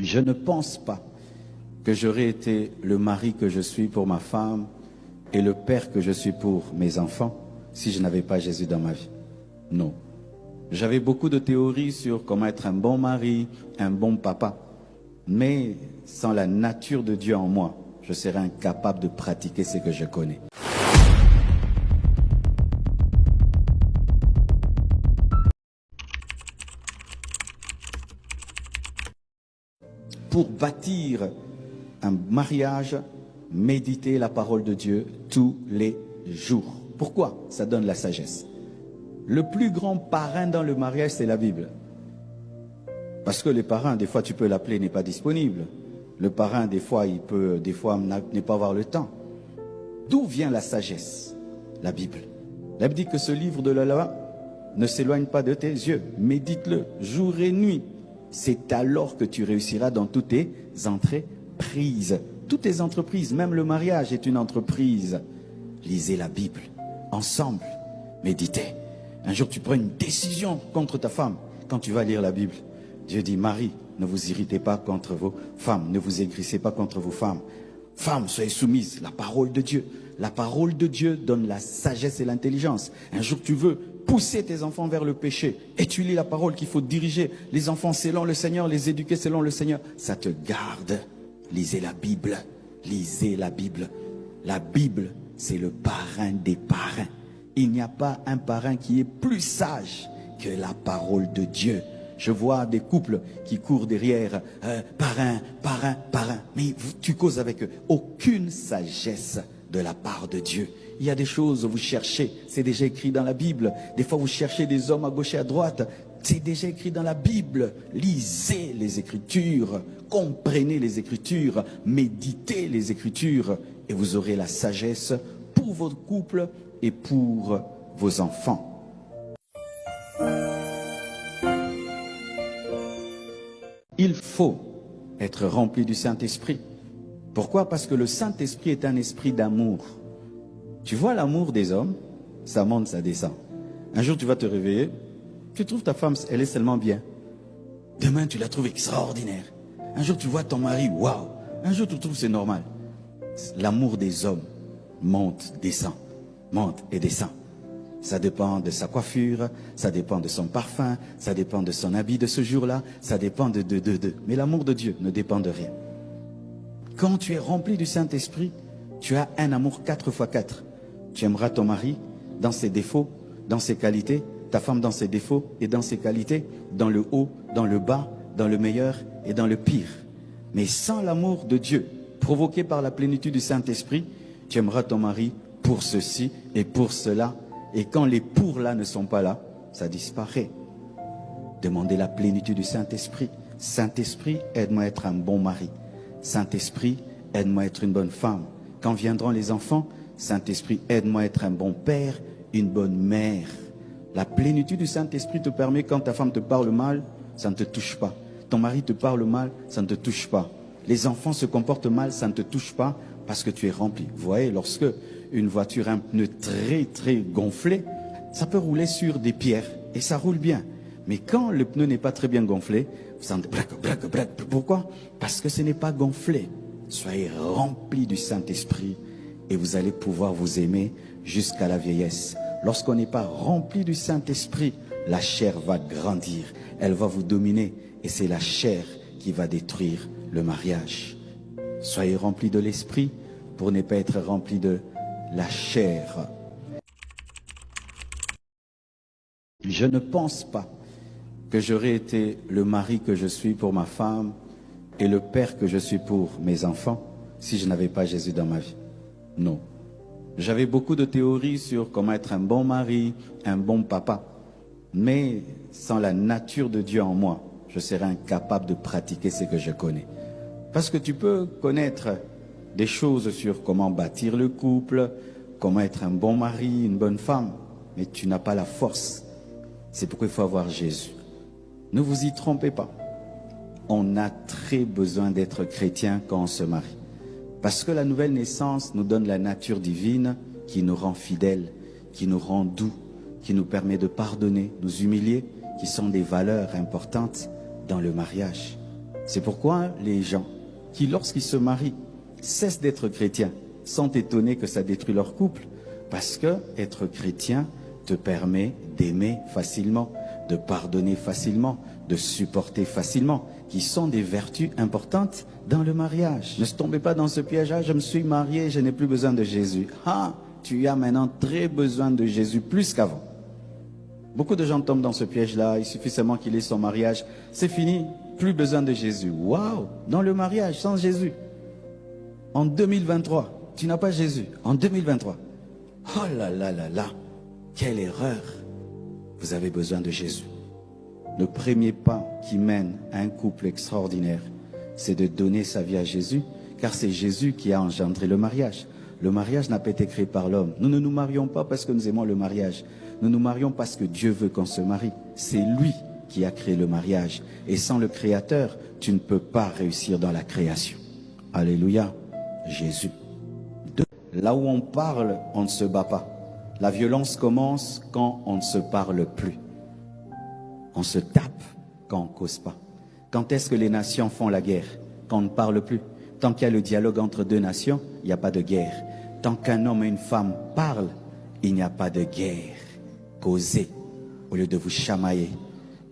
Je ne pense pas que j'aurais été le mari que je suis pour ma femme et le père que je suis pour mes enfants si je n'avais pas Jésus dans ma vie. Non. J'avais beaucoup de théories sur comment être un bon mari, un bon papa. Mais sans la nature de Dieu en moi, je serais incapable de pratiquer ce que je connais. Pour bâtir un mariage, méditez la parole de Dieu tous les jours. Pourquoi? Ça donne la sagesse. Le plus grand parrain dans le mariage, c'est la Bible. Parce que le parrain, des fois, tu peux l'appeler, n'est pas disponible. Le parrain, des fois, il peut, ne pas avoir le temps. D'où vient la sagesse? La Bible. La Bible dit que ce livre de la loi ne s'éloigne pas de tes yeux. Médite-le jour et nuit. C'est alors que tu réussiras dans toutes tes entreprises. Toutes tes entreprises, même le mariage est une entreprise. Lisez la Bible ensemble. Méditez. Un jour, tu prends une décision contre ta femme quand tu vas lire la Bible. Dieu dit, Marie, ne vous irritez pas contre vos femmes, ne vous aigrissez pas contre vos femmes. Femmes, soyez soumises, la parole de Dieu. La parole de Dieu donne la sagesse et l'intelligence. Un jour, tu veux pousser tes enfants vers le péché et tu lis la parole qu'il faut diriger les enfants selon le Seigneur, les éduquer selon le Seigneur. Ça te garde. Lisez la Bible. Lisez la Bible. La Bible, c'est le parrain des parrains. Il n'y a pas un parrain qui est plus sage que la parole de Dieu. Je vois des couples qui courent derrière, parrain, parrain, parrain. Mais tu causes avec eux. Aucune sagesse de la part de Dieu. Il y a des choses vous cherchez, c'est déjà écrit dans la Bible. Des fois vous cherchez des hommes à gauche et à droite. C'est déjà écrit dans la Bible. Lisez les Écritures, comprenez les Écritures, méditez les Écritures et vous aurez la sagesse pour votre couple et pour vos enfants. Il faut être rempli du Saint-Esprit. Pourquoi? Parce que le Saint-Esprit est un esprit d'amour. Tu vois l'amour des hommes, ça monte, ça descend. Un jour, tu vas te réveiller, tu trouves ta femme, elle est seulement bien. Demain, tu la trouves extraordinaire. Un jour, tu vois ton mari, waouh. Un jour, tu trouves c'est normal. L'amour des hommes monte, descend, monte et descend. Ça dépend de sa coiffure, ça dépend de son parfum, ça dépend de son habit de ce jour-là, ça dépend de. Mais l'amour de Dieu ne dépend de rien. Quand tu es rempli du Saint-Esprit, tu as un amour 4x4. Tu aimeras ton mari dans ses défauts, dans ses qualités, ta femme dans ses défauts et dans ses qualités, dans le haut, dans le bas, dans le meilleur et dans le pire. Mais sans l'amour de Dieu, provoqué par la plénitude du Saint-Esprit, tu aimeras ton mari pour ceci et pour cela. Et quand les pour-là ne sont pas là, ça disparaît. Demandez la plénitude du Saint-Esprit. Saint-Esprit, aide-moi à être un bon mari. Saint-Esprit, aide-moi à être une bonne femme. Quand viendront les enfants, Saint-Esprit, aide-moi à être un bon père, une bonne mère. La plénitude du Saint-Esprit te permet, quand ta femme te parle mal, ça ne te touche pas. Ton mari te parle mal, ça ne te touche pas. Les enfants se comportent mal, ça ne te touche pas parce que tu es rempli. Vous voyez, lorsque une voiture a un pneu très gonflé, ça peut rouler sur des pierres et ça roule bien. Mais quand le pneu n'est pas très bien gonflé, vous sentez braque. Pourquoi? Parce que ce n'est pas gonflé. Soyez remplis du Saint-Esprit et vous allez pouvoir vous aimer jusqu'à la vieillesse. Lorsqu'on n'est pas rempli du Saint-Esprit, la chair va grandir, elle va vous dominer et c'est la chair qui va détruire le mariage. Soyez remplis de l'Esprit pour ne pas être remplis de la chair. Je ne pense pas que j'aurais été le mari que je suis pour ma femme et le père que je suis pour mes enfants si je n'avais pas Jésus dans ma vie. Non. J'avais beaucoup de théories sur comment être un bon mari, un bon papa. Mais sans la nature de Dieu en moi, je serais incapable de pratiquer ce que je connais. Parce que tu peux connaître des choses sur comment bâtir le couple, comment être un bon mari, une bonne femme, mais tu n'as pas la force. C'est pourquoi il faut avoir Jésus. Ne vous y trompez pas. On a très besoin d'être chrétien quand on se marie. Parce que la nouvelle naissance nous donne la nature divine qui nous rend fidèles, qui nous rend doux, qui nous permet de pardonner, nous humilier, qui sont des valeurs importantes dans le mariage. C'est pourquoi les gens qui, lorsqu'ils se marient, cessent d'être chrétiens, sont étonnés que ça détruit leur couple. Parce que être chrétien te permet d'aimer facilement, de pardonner facilement, de supporter facilement, qui sont des vertus importantes dans le mariage. Ne tombez pas dans ce piège. Ah, je me suis marié, je n'ai plus besoin de Jésus. Ah, tu as maintenant très besoin de Jésus, plus qu'avant. Beaucoup de gens tombent dans ce piège-là. Il suffit seulement qu'il ait son mariage. C'est fini, plus besoin de Jésus. Waouh, dans le mariage, sans Jésus. En 2023, tu n'as pas Jésus. En 2023. Oh là là là là, quelle erreur. Vous avez besoin de Jésus. Le premier pas qui mène à un couple extraordinaire, c'est de donner sa vie à Jésus, car c'est Jésus qui a engendré le mariage. Le mariage n'a pas été créé par l'homme. Nous ne nous marions pas parce que nous aimons le mariage. Nous nous marions parce que Dieu veut qu'on se marie. C'est lui qui a créé le mariage. Et sans le Créateur, tu ne peux pas réussir dans la création. Alléluia, Jésus. Là où on parle, on ne se bat pas. La violence commence quand on ne se parle plus. On se tape quand on ne cause pas. Quand est-ce que les nations font la guerre? Quand on ne parle plus. Tant qu'il y a le dialogue entre deux nations, il n'y a pas de guerre. Tant qu'un homme et une femme parlent, il n'y a pas de guerre. Causez au lieu de vous chamailler.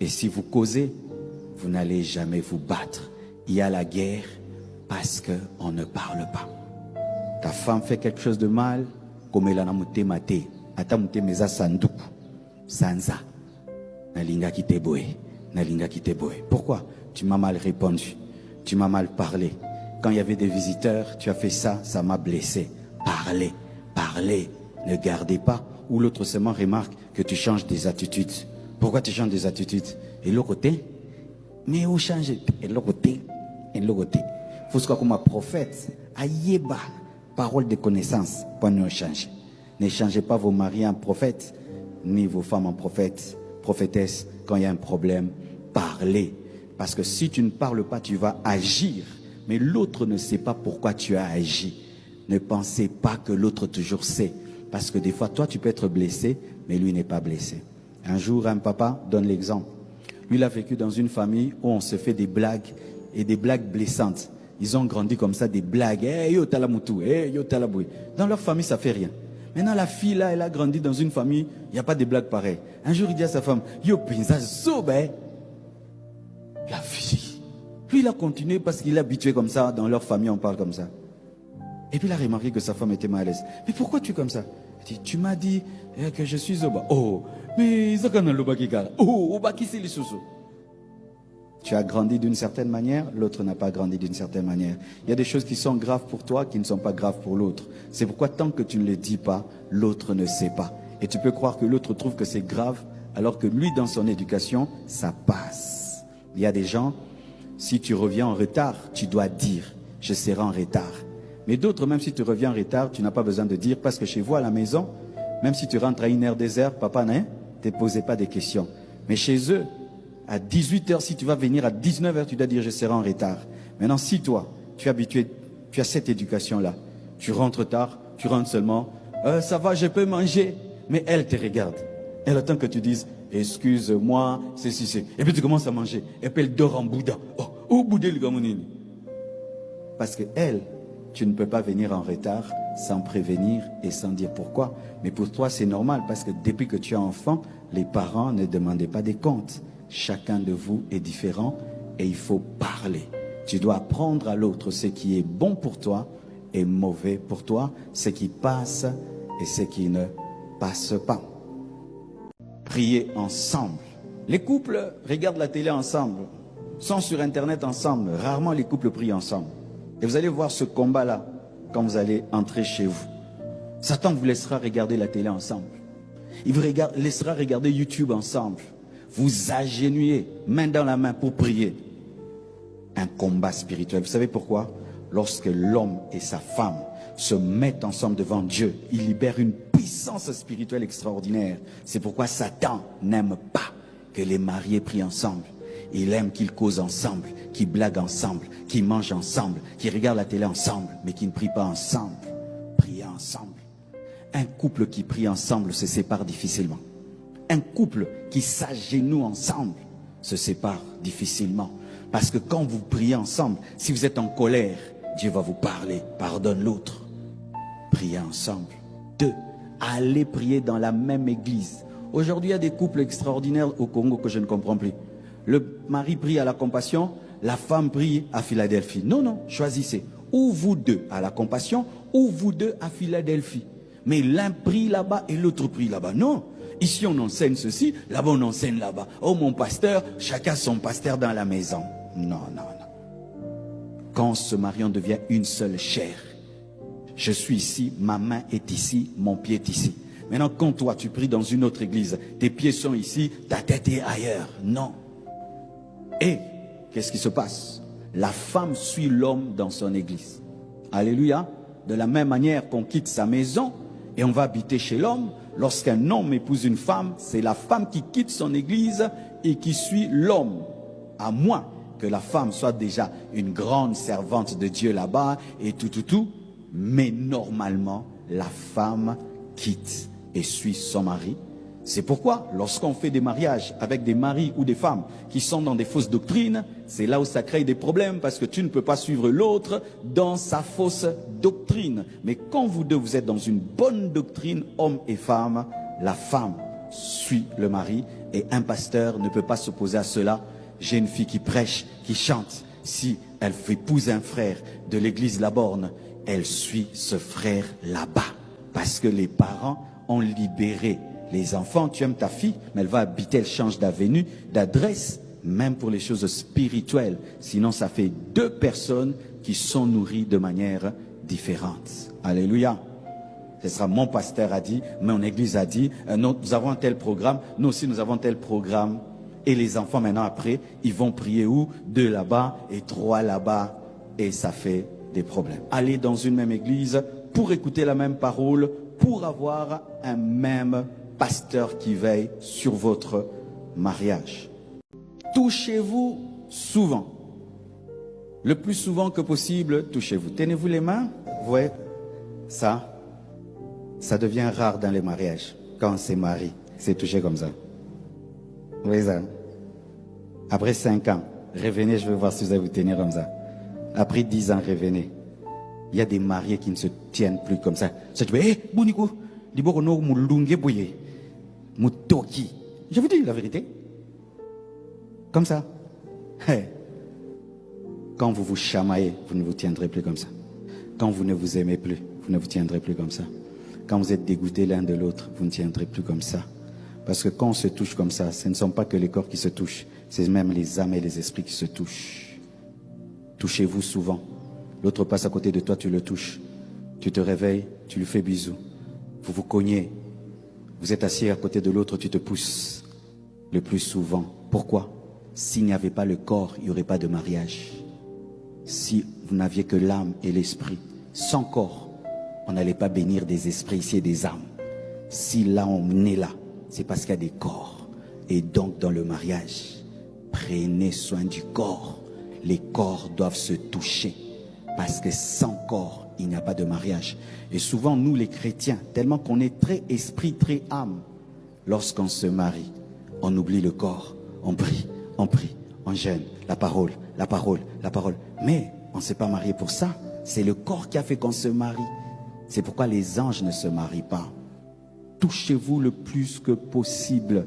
Et si vous causez, vous n'allez jamais vous battre. Il y a la guerre parce qu'on ne parle pas. Ta femme fait quelque chose de mal, comme elle a mouté maté, atamouté meza sanduku, sanza, nalinga kiteboe, nalinga kiteboe. Pourquoi? Tu m'as mal répondu, tu m'as mal parlé. Quand il y avait des visiteurs, tu as fait ça, ça m'a blessé. Parlez, parlez, ne gardez pas. Ou l'autre seulement remarque que tu changes des attitudes. Pourquoi tu changes des attitudes? Et l'autre côté, mais où changer? Et l'autre côté, et l'autre côté. Faut que comme un prophète, ayeba. Parole de connaissance, pas nous changer. Ne changez pas vos maris en prophètes, ni vos femmes en prophètes, prophétesses. Quand il y a un problème, parlez. Parce que si tu ne parles pas, tu vas agir. Mais l'autre ne sait pas pourquoi tu as agi. Ne pensez pas que l'autre toujours sait. Parce que des fois, toi, tu peux être blessé, mais lui n'est pas blessé. Un jour, un papa donne l'exemple. Lui, il a vécu dans une famille où on se fait des blagues et des blagues blessantes. Ils ont grandi comme ça, des blagues. Hey, yo talamoutou, hey, yo talaboui. Dans leur famille, ça fait rien. Maintenant, la fille, là, elle a grandi dans une famille, il n'y a pas de blagues pareilles. Un jour, il dit à sa femme, yo pinza sobe. La fille. Lui, il a continué parce qu'il est habitué comme ça. Dans leur famille, on parle comme ça. Et puis, il a remarqué que sa femme était mal à l'aise. Mais pourquoi tu es comme ça? Il dit, tu m'as dit que je suis Zoba. Oh, mais Zakana Lobakika. Oh, Obaki, c'est les sous. Tu as grandi d'une certaine manière, l'autre n'a pas grandi d'une certaine manière. Il y a des choses qui sont graves pour toi, qui ne sont pas graves pour l'autre. C'est pourquoi tant que tu ne le dis pas, l'autre ne sait pas. Et tu peux croire que l'autre trouve que c'est grave, alors que lui, dans son éducation, ça passe. Il y a des gens, si tu reviens en retard, tu dois dire, je serai en retard. Mais d'autres, même si tu reviens en retard, tu n'as pas besoin de dire, parce que chez vous, à la maison, même si tu rentres à 1h, 2h, papa ne te posait pas des questions. Mais chez eux, à 18h, si tu vas venir à 19h, tu dois dire je serai en retard. Maintenant, si toi, tu es habitué, tu as cette éducation-là, tu rentres tard, tu rentres seulement, ça va, je peux manger. Mais elle te regarde. Elle attend que tu dises, excuse-moi, c'est. Et puis tu commences à manger. Et puis elle dort en boudin. Oh, boudin, le gamonini. Parce que elle, tu ne peux pas venir en retard sans prévenir et sans dire pourquoi. Mais pour toi, c'est normal parce que depuis que tu es enfant, les parents ne demandaient pas des comptes. Chacun de vous est différent et il faut parler. Tu dois apprendre à l'autre ce qui est bon pour toi et mauvais pour toi, ce qui passe et ce qui ne passe pas. Prier ensemble. Les couples regardent la télé ensemble, sont sur Internet ensemble. Rarement les couples prient ensemble. Et vous allez voir ce combat-là quand vous allez entrer chez vous. Satan vous laissera regarder la télé ensemble. Il vous laissera regarder YouTube ensemble. Vous agenouillez, main dans la main pour prier. Un combat spirituel. Vous savez pourquoi? Lorsque l'homme et sa femme se mettent ensemble devant Dieu, ils libèrent une puissance spirituelle extraordinaire. C'est pourquoi Satan n'aime pas que les mariés prient ensemble. Il aime qu'ils causent ensemble, qu'ils blaguent ensemble, qu'ils mangent ensemble, qu'ils regardent la télé ensemble, mais qu'ils ne prient pas ensemble. Priez ensemble. Un couple qui prie ensemble se sépare difficilement. Un couple qui s'agenouille ensemble se sépare difficilement. Parce que quand vous priez ensemble, si vous êtes en colère, Dieu va vous parler. Pardonne l'autre. Priez ensemble. 2. Allez prier dans la même église. Aujourd'hui, il y a des couples extraordinaires au Congo que je ne comprends plus. Le mari prie à la Compassion, la femme prie à Philadelphie. Non, non, choisissez. Ou vous deux à la Compassion, ou vous deux à Philadelphie. Mais l'un prie là-bas et l'autre prie là-bas. Non. Ici, on enseigne ceci, là-bas, on enseigne là-bas. Oh, mon pasteur, chacun son pasteur dans la maison. Non, non, non. Quand on se marie, on devient une seule chair. Je suis ici, ma main est ici, mon pied est ici. Maintenant, quand toi, tu pries dans une autre église, tes pieds sont ici, ta tête est ailleurs. Non. Et, qu'est-ce qui se passe? La femme suit l'homme dans son église. Alléluia. De la même manière qu'on quitte sa maison et on va habiter chez l'homme, lorsqu'un homme épouse une femme, c'est la femme qui quitte son église et qui suit l'homme. À moins que la femme soit déjà une grande servante de Dieu là-bas et tout. Mais normalement, la femme quitte et suit son mari. C'est pourquoi, lorsqu'on fait des mariages avec des maris ou des femmes qui sont dans des fausses doctrines, c'est là où ça crée des problèmes parce que tu ne peux pas suivre l'autre dans sa fausse doctrine. Mais quand vous deux, vous êtes dans une bonne doctrine, homme et femme, la femme suit le mari et un pasteur ne peut pas s'opposer à cela. J'ai une fille qui prêche, qui chante. Si elle épouse un frère de l'église La Borne, elle suit ce frère là-bas. Parce que les parents ont libéré les enfants. Tu aimes ta fille, mais elle va habiter, elle change d'avenue, d'adresse, même pour les choses spirituelles. Sinon, ça fait deux personnes qui sont nourries de manière différente. Alléluia. Ce sera mon pasteur a dit, mon église a dit, nous avons un tel programme, nous aussi nous avons un tel programme. Et les enfants maintenant après, ils vont prier où? 2 là-bas et 3 là-bas. Et ça fait des problèmes. Allez dans une même église pour écouter la même parole, pour avoir un même pasteur qui veille sur votre mariage. Touchez-vous souvent. Le plus souvent que possible, touchez-vous. Tenez-vous les mains. Vous voyez, ça devient rare dans les mariages. Quand on se marie, c'est touché comme ça. Vous voyez ça? Après 5 ans, revenez, je vais voir si vous allez vous tenir comme ça. Après 10 ans, revenez. Il y a des mariés qui ne se tiennent plus comme ça. Ça tu dis, Bounikou, je vous dis la vérité. Comme ça. Quand vous vous chamaillez, vous ne vous tiendrez plus comme ça. Quand vous ne vous aimez plus, vous ne vous tiendrez plus comme ça. Quand vous êtes dégoûtés l'un de l'autre, vous ne tiendrez plus comme ça. Parce que quand on se touche comme ça, ce ne sont pas que les corps qui se touchent, c'est même les âmes et les esprits qui se touchent. Touchez-vous souvent. L'autre passe à côté de toi, tu le touches. Tu te réveilles, tu lui fais bisous. Vous vous cognez. Vous êtes assis à côté de l'autre, tu te pousses. Le plus souvent. Pourquoi? S'il n'y avait pas le corps, il n'y aurait pas de mariage. Si vous n'aviez que l'âme et l'esprit, sans corps, on n'allait pas bénir des esprits ici et des âmes. Si là on est là, c'est parce qu'il y a des corps. Et donc dans le mariage, prenez soin du corps. Les corps doivent se toucher. Parce que sans corps, il n'y a pas de mariage. Et souvent, nous les chrétiens, tellement qu'on est très esprit, très âme, lorsqu'on se marie, on oublie le corps. On prie, on jeûne, la parole. Mais on ne s'est pas marié pour ça. C'est le corps qui a fait qu'on se marie. C'est pourquoi les anges ne se marient pas. Touchez-vous le plus que possible,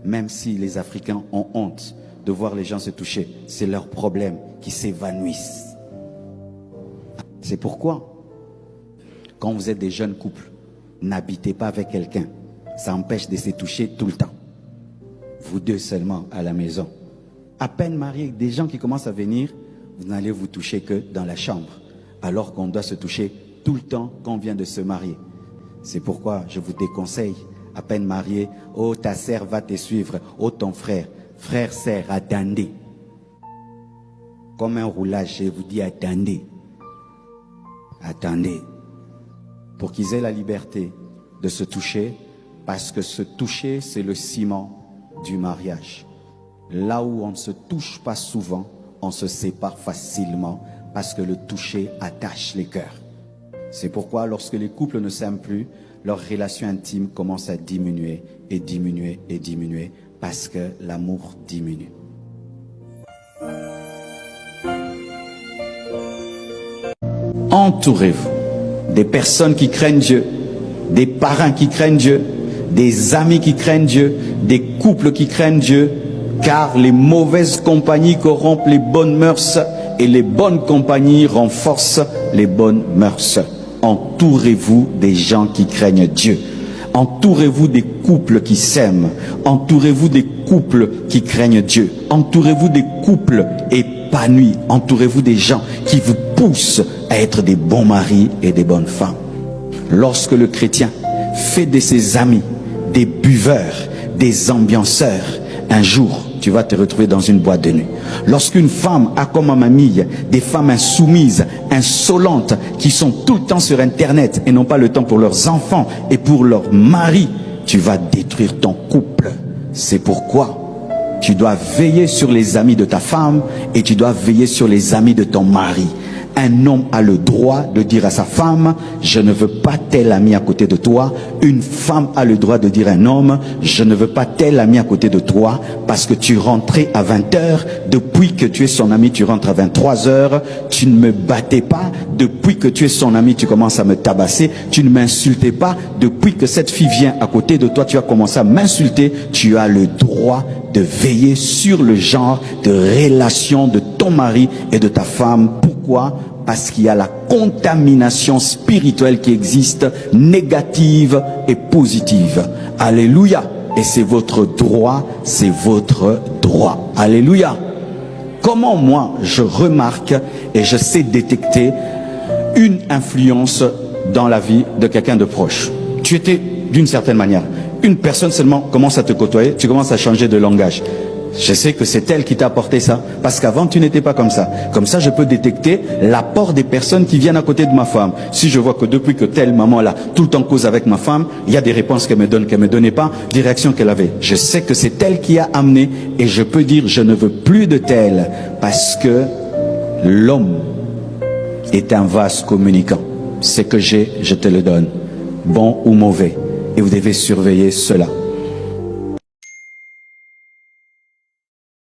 même si les Africains ont honte de voir les gens se toucher. C'est leur problème qui s'évanouissent. C'est pourquoi, quand vous êtes des jeunes couples, n'habitez pas avec quelqu'un. Ça empêche de se toucher tout le temps. Vous deux seulement à la maison. À peine mariés, des gens qui commencent à venir, vous n'allez vous toucher que dans la chambre. Alors qu'on doit se toucher tout le temps quand on vient de se marier. C'est pourquoi je vous déconseille, à peine marié, oh ta sœur va te suivre, oh ton frère, sœur, attendez. Comme un roulage, je vous dis attendez. Attendez. Pour qu'ils aient la liberté de se toucher, parce que se toucher, c'est le ciment du mariage. Là où on ne se touche pas souvent, on se sépare facilement, parce que le toucher attache les cœurs. C'est pourquoi lorsque les couples ne s'aiment plus, leur relation intime commence à diminuer et diminuer et diminuer parce que l'amour diminue. Entourez-vous des personnes qui craignent Dieu, des parrains qui craignent Dieu, des amis qui craignent Dieu, des couples qui craignent Dieu, car les mauvaises compagnies corrompent les bonnes mœurs et les bonnes compagnies renforcent les bonnes mœurs. Entourez-vous des gens qui craignent Dieu. Entourez-vous des couples qui s'aiment. Entourez-vous des couples qui craignent Dieu. Entourez-vous des couples épanouis. Entourez-vous des gens qui vous poussent à être des bons maris et des bonnes femmes. Lorsque le chrétien fait de ses amis des buveurs, des ambianceurs, un jour, tu vas te retrouver dans une boîte de nuit. Lorsqu'une femme a comme amie des femmes insoumises, insolentes, qui sont tout le temps sur Internet et n'ont pas le temps pour leurs enfants et pour leur mari, tu vas détruire ton couple. C'est pourquoi tu dois veiller sur les amis de ta femme et tu dois veiller sur les amis de ton mari. Un homme a le droit de dire à sa femme, je ne veux pas tel ami à côté de toi. Une femme a le droit de dire à un homme, je ne veux pas tel ami à côté de toi parce que tu rentrais à 20h. Depuis que tu es son ami, tu rentres à 23h. Tu ne me battais pas. Depuis que tu es son ami, tu commences à me tabasser. Tu ne m'insultais pas. Depuis que cette fille vient à côté de toi, tu as commencé à m'insulter. Tu as le droit de veiller sur le genre de relation de ton mari et de ta femme. Pourquoi? Parce qu'il y a la contamination spirituelle qui existe, négative et positive. Alléluia. Et c'est votre droit, c'est votre droit. Alléluia. Comment moi je remarque et je sais détecter une influence dans la vie de quelqu'un de proche? Tu étais d'une certaine manière. Une personne seulement commence à te côtoyer, tu commences à changer de langage. Je sais que c'est elle qui t'a apporté ça, parce qu'avant tu n'étais pas comme ça. Comme ça je peux détecter l'apport des personnes qui viennent à côté de ma femme. Si je vois que depuis que telle maman là tout le temps cause avec ma femme, il y a des réponses qu'elle me donne, qu'elle me donnait pas, des réactions qu'elle avait. Je sais que c'est elle qui a amené et je peux dire je ne veux plus de telle, parce que l'homme est un vase communicant. Ce que j'ai, je te le donne, bon ou mauvais, et vous devez surveiller cela.